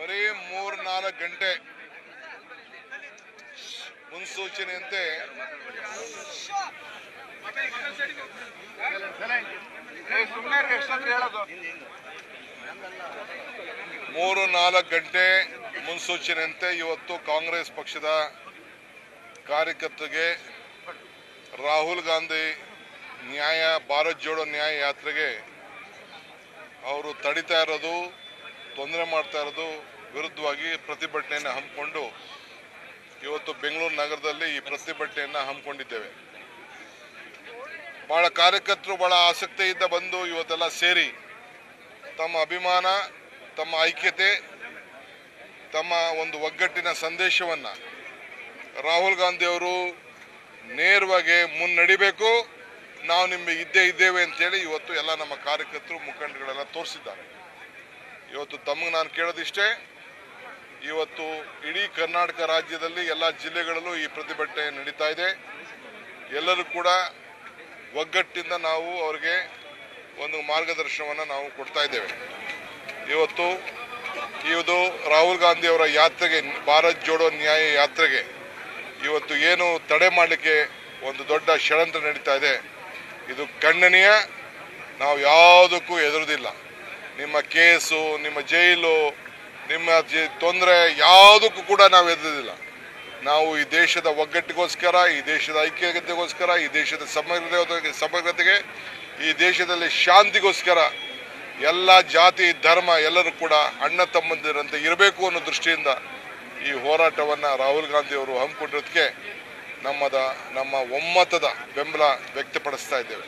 ಬರೀ 3-4 ಗಂಟೆ ಮುನ್ಸೂಚನೆಯಂತೆ 3-4 ಗಂಟೆ ಮುನ್ಸೂಚನೆಯಂತೆ ಇವತ್ತು ಕಾಂಗ್ರೆಸ್ ಪಕ್ಷದ ಕಾರ್ಯಕರ್ತರಿಗೆ ರಾಹುಲ್ ಗಾಂಧಿ ಭಾರತ್ ಜೋಡೋ ನ್ಯಾಯ ಯಾತ್ರೆಗೆ ಅವರು ತಡಿತಾ ಇರೋದು, ತೊಂದರೆ ಮಾಡ್ತಾ ಇರೋದು ವಿರುದ್ಧವಾಗಿ ಪ್ರತಿಭಟನೆಯನ್ನು ಹಮ್ಮಿಕೊಂಡು ಇವತ್ತು ಬೆಂಗಳೂರು ನಗರದಲ್ಲಿ ಈ ಪ್ರತಿಭಟನೆಯನ್ನು ಹಮ್ಮಿಕೊಂಡಿದ್ದೇವೆ. ಬಹಳ ಕಾರ್ಯಕರ್ತರು ಬಹಳ ಆಸಕ್ತಿಯಿಂದ ಬಂದು ಇವತ್ತೆಲ್ಲ ಸೇರಿ ತಮ್ಮ ಅಭಿಮಾನ, ತಮ್ಮ ಐಕ್ಯತೆ, ತಮ್ಮ ಒಂದು ಒಗ್ಗಟ್ಟಿನ ಸಂದೇಶವನ್ನು ರಾಹುಲ್ ಗಾಂಧಿ ಅವರು ನೇರವಾಗಿ ಮುನ್ನಡಿಬೇಕು, ನಾವು ನಿಮಗೆ ಇದ್ದೇ ಇದ್ದೇವೆ ಅಂತೇಳಿ ಇವತ್ತು ಎಲ್ಲ ನಮ್ಮ ಕಾರ್ಯಕರ್ತರು ಮುಖಂಡಗಳೆಲ್ಲ ತೋರಿಸಿದ್ದಾರೆ. ಇವತ್ತು ತಮಗೆ ನಾನು ಕೇಳೋದಿಷ್ಟೇ, ಇವತ್ತು ಇಡೀ ಕರ್ನಾಟಕ ರಾಜ್ಯದಲ್ಲಿ ಎಲ್ಲ ಜಿಲ್ಲೆಗಳಲ್ಲೂ ಈ ಪ್ರತಿಭಟನೆ ನಡೀತಾ ಇದೆ. ಎಲ್ಲರೂ ಕೂಡ ಒಗ್ಗಟ್ಟಿಂದ ನಾವು ಅವರಿಗೆ ಒಂದು ಮಾರ್ಗದರ್ಶನವನ್ನು ನಾವು ಕೊಡ್ತಾ ಇದ್ದೇವೆ. ಇದು ರಾಹುಲ್ ಗಾಂಧಿ ಅವರ ಯಾತ್ರೆಗೆ, ಭಾರತ್ ಜೋಡೋ ನ್ಯಾಯ ಯಾತ್ರೆಗೆ ಇವತ್ತು ಏನು ತಡೆ ಮಾಡಲಿಕ್ಕೆ ಒಂದು ದೊಡ್ಡ ಷಡ್ಯಂತ್ರ ನಡೀತಾ ಇದೆ, ಇದು ಖಂಡನೀಯ. ನಾವು ಯಾವುದಕ್ಕೂ ಹೆದರುವುದಿಲ್ಲ. ನಿಮ್ಮ ಕೇಸು, ನಿಮ್ಮ ಜೈಲು, ನಿಮ್ಮ ತೊಂದರೆ ಯಾವುದಕ್ಕೂ ಕೂಡ ನಾವು ಹೆದರುವುದಿಲ್ಲ. ನಾವು ಈ ದೇಶದ ಒಗ್ಗಟ್ಟಿಗೋಸ್ಕರ, ಈ ದೇಶದ ಐಕ್ಯತೆಗೋಸ್ಕರ, ಈ ದೇಶದ ಸಮಗ್ರತೆಗೆ, ಈ ದೇಶದಲ್ಲಿ ಶಾಂತಿಗೋಸ್ಕರ ಎಲ್ಲ ಜಾತಿ ಧರ್ಮ ಎಲ್ಲರೂ ಕೂಡ ಅಣ್ಣ ತಮ್ಮಂದಿರಂತೆ ಇರಬೇಕು ಅನ್ನೋ ದೃಷ್ಟಿಯಿಂದ ಈ ಹೋರಾಟವನ್ನು ರಾಹುಲ್ ಗಾಂಧಿ ಅವರು ಹಮ್ಮಿಕೊಂಡಿರೋದಕ್ಕೆ ನಮ್ಮ ಒಮ್ಮತದ ಬೆಂಬಲ ವ್ಯಕ್ತಪಡಿಸ್ತಾ ಇದ್ದೇವೆ.